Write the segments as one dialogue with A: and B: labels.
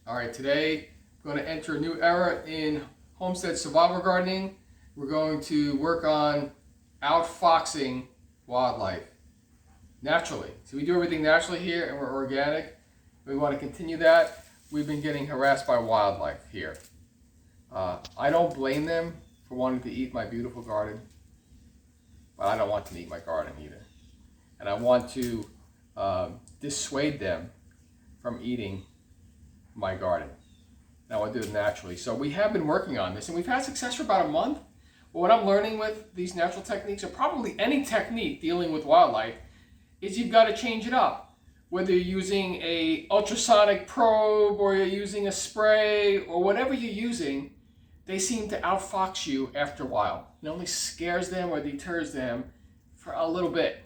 A: All right, today I'm going to enter a new era in homestead survival gardening. We're going to work on outfoxing wildlife naturally. So we do everything naturally here and we're organic. We want to continue that. We've been getting harassed by wildlife here. I don't blame them for wanting to eat my beautiful garden, but I don't want them to eat my garden either. And I want to dissuade them from eating my garden. Now I do it naturally. So we have been working on this and we've had success for about a month. But what I'm learning with these natural techniques, or probably any technique dealing with wildlife, is you've got to change it up. Whether you're using a ultrasonic probe or you're using a spray or whatever you're using, they seem to outfox you after a while. It only scares them or deters them for a little bit.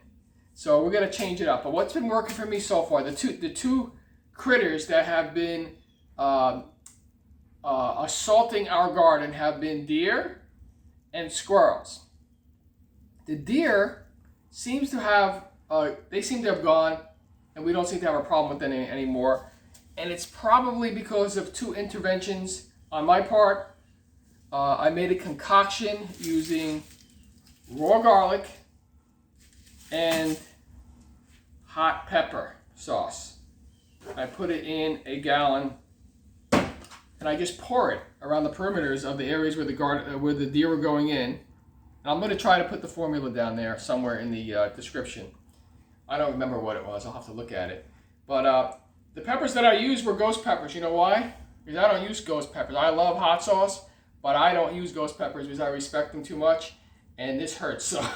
A: So we're going to change it up. But what's been working for me so far, the two critters that have been assaulting our garden have been deer and squirrels. The deer seems to have gone, and we don't seem to have a problem with them anymore. And it's probably because of two interventions on my part. I made a concoction using raw garlic and hot pepper sauce. I put it in a gallon and I just pour it around the perimeters of the areas where the deer were going in. And I'm going to try to put the formula down there somewhere in the description. I don't remember what it was. I'll have to look at it. But the peppers that I used were ghost peppers. You know why? Because I don't use ghost peppers. I love hot sauce, but I don't use ghost peppers because I respect them too much. And this hurts. So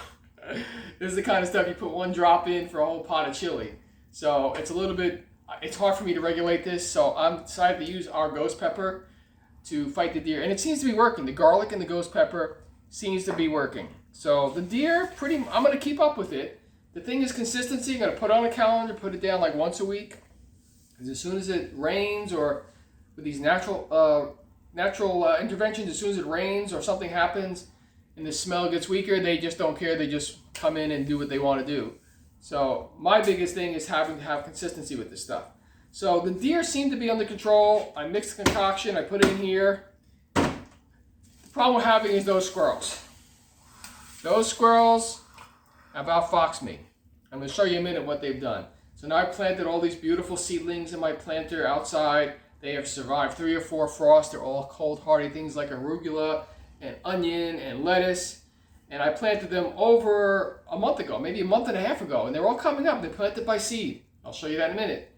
A: this is the kind of stuff you put one drop in for a whole pot of chili. So it's hard for me to regulate this. So I'm decided to use our ghost pepper to fight the deer. And it seems to be working. The garlic and the ghost pepper seems to be working. So the deer, I'm going to keep up with it. The thing is consistency. I'm going to put it on a calendar, put it down like once a week. Because as soon as it rains, or with these natural interventions, as soon as it rains or something happens and the smell gets weaker, they just don't care. They just come in and do what they want to do. So my biggest thing is having to have consistency with this stuff. So the deer seem to be under control. I mixed the concoction. I put it in here. The problem we're having is those squirrels. Those squirrels have outfoxed me. I'm going to show you in a minute what they've done. So now I planted all these beautiful seedlings in my planter outside. They have survived 3 or 4 frosts. They're all cold hardy things like arugula and onion and lettuce. And I planted them over a month ago, maybe a month and a half ago. And they're all coming up. They're planted by seed. I'll show you that in a minute.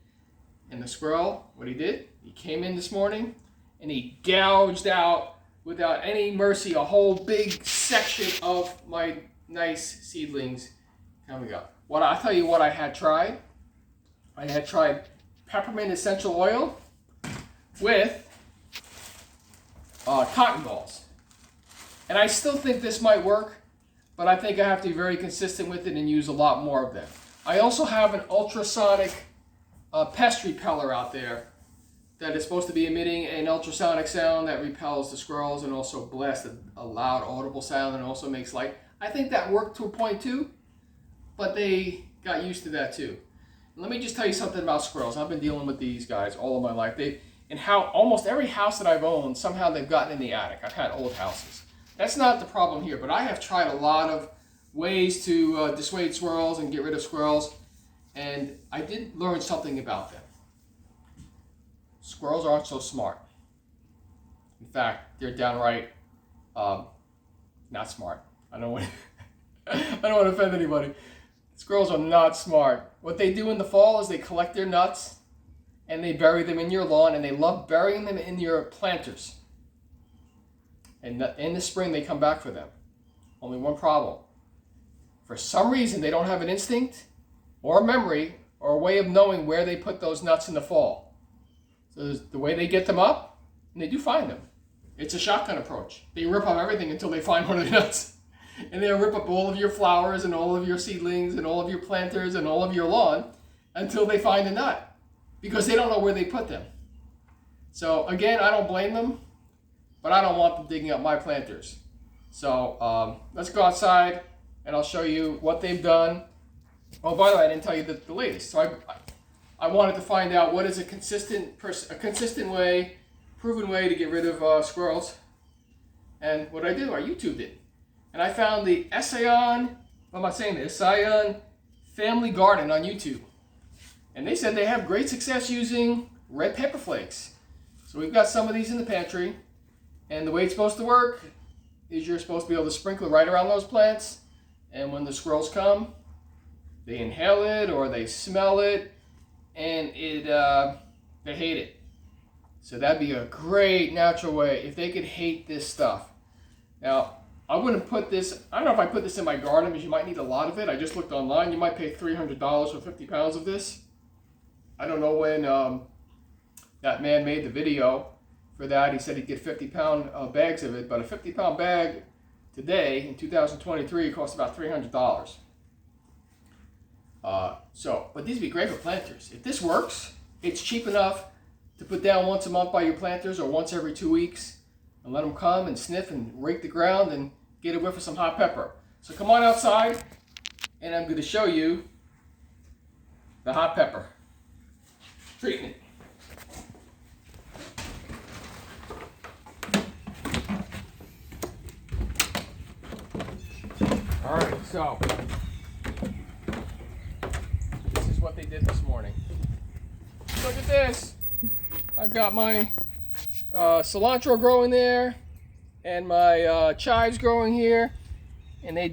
A: And the squirrel, what he did, he came in this morning and he gouged out without any mercy a whole big section of my nice seedlings coming up. I'll tell you what I had tried. I had tried peppermint essential oil with cotton balls. And I still think this might work, but I think I have to be very consistent with it and use a lot more of them. I also have an ultrasonic pest repeller out there that is supposed to be emitting an ultrasonic sound that repels the squirrels and also blasts a loud audible sound and also makes light. I think that worked to a point too, but they got used to that too. Let me just tell you something about squirrels. I've been dealing with these guys all of my life. Almost every house that I've owned, somehow they've gotten in the attic. I've had old houses. That's not the problem here, but I have tried a lot of ways to dissuade squirrels and get rid of squirrels, and I did learn something about them. Squirrels aren't so smart. In fact, they're downright not smart. I don't want to offend anybody. Squirrels are not smart. What they do in the fall is they collect their nuts and they bury them in your lawn, and they love burying them in your planters. And in the spring, they come back for them. Only one problem. For some reason, they don't have an instinct or a memory or a way of knowing where they put those nuts in the fall. So the way they get them up, and they do find them. It's a shotgun approach. They rip up everything until they find one of the nuts. And they'll rip up all of your flowers and all of your seedlings and all of your planters and all of your lawn until they find a nut. Because they don't know where they put them. So again, I don't blame them, but I don't want them digging up my planters. So let's go outside and I'll show you what they've done. Oh, by the way, I didn't tell you the latest. So I wanted to find out what is a consistent way, proven way to get rid of squirrels. And what I do, I YouTubed it. And I found the Scion Family Garden on YouTube. And they said they have great success using red pepper flakes. So we've got some of these in the pantry. And the way it's supposed to work is you're supposed to be able to sprinkle right around those plants. And when the squirrels come, they inhale it or they smell it, and they hate it. So that'd be a great natural way if they could hate this stuff. Now, I wouldn't put this, I don't know if I put this in my garden because you might need a lot of it. I just looked online. You might pay $300 for 50 pounds of this. I don't know when that man made the video for that. He said he'd get 50-pound bags of it, but a 50-pound bag today in 2023 costs about $300. But these would be great for planters. If this works, it's cheap enough to put down once a month by your planters or once every 2 weeks and let them come and sniff and rake the ground and get a whiff of some hot pepper. So come on outside and I'm going to show you the hot pepper treatment. All right, so this is what they did this morning. Look at this. I've got my cilantro growing there and my chives growing here, and they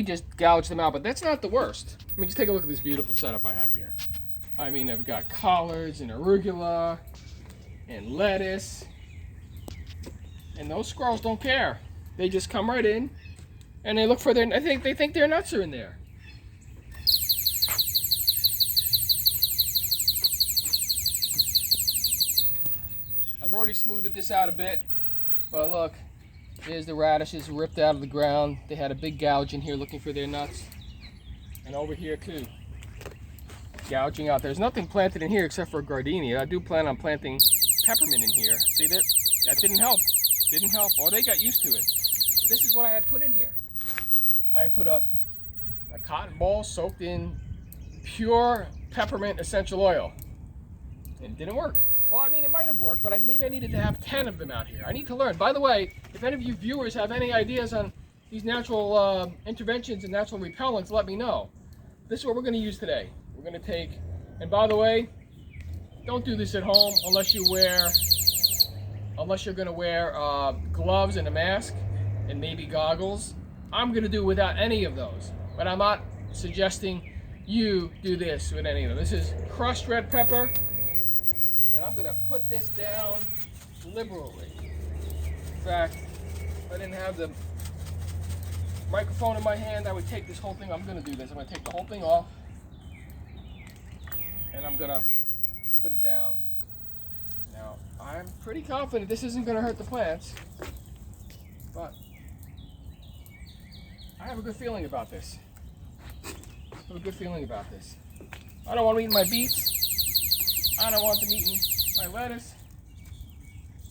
A: just gouged them out, but that's not the worst. I mean, just take a look at this beautiful setup I have here. I mean, I've got collards and arugula and lettuce, and those squirrels don't care. They just come right in and they look for their, they think their nuts are in there. I've already smoothed this out a bit, but look, there's the radishes ripped out of the ground. They had a big gouge in here looking for their nuts. And over here too, gouging out. There's nothing planted in here except for gardenia. I do plan on planting peppermint in here. See that? That didn't help. Didn't help. Well, they got used to it. But this is what I had put in here. I had put a cotton ball soaked in pure peppermint essential oil. And it didn't work. Well, I mean, it might have worked, but maybe I needed to have 10 of them out here. I need to learn. By the way, if any of you viewers have any ideas on these natural interventions and natural repellents, let me know. This is what we're going to use today. We're going to take, and by the way, don't do this at home unless you're going to wear gloves and a mask and maybe goggles. I'm going to do it without any of those, but I'm not suggesting you do this with any of them. This is crushed red pepper. And I'm going to put this down liberally. In fact, if I didn't have the microphone in my hand, I would take this whole thing. I'm going to do this. I'm going to take the whole thing off. And I'm going to put it down. Now, I'm pretty confident this isn't going to hurt the plants. But I have a good feeling about this. I have a good feeling about this. I don't want to eat my beets. I don't want them eating my lettuce.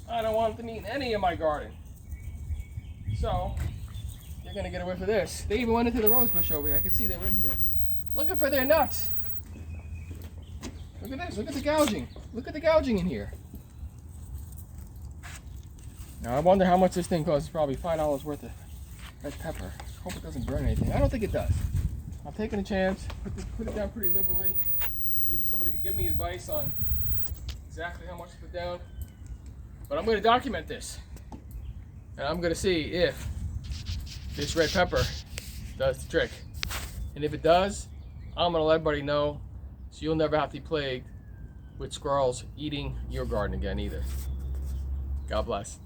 A: I don't want them eating any of my garden. So, you're going to get away with this. They even went into the rose bush over here. I can see they were in here. Looking for their nuts. Look at this. Look at the gouging. Look at the gouging in here. Now, I wonder how much this thing costs. It's probably $5 worth of red pepper. Hope it doesn't burn anything. I don't think it does. I'm taking a chance. Put it down pretty liberally. Maybe somebody could give me advice on exactly how much to put down. But I'm going to document this. And I'm going to see if this red pepper does the trick. And if it does, I'm going to let everybody know so you'll never have to be plagued with squirrels eating your garden again either. God bless.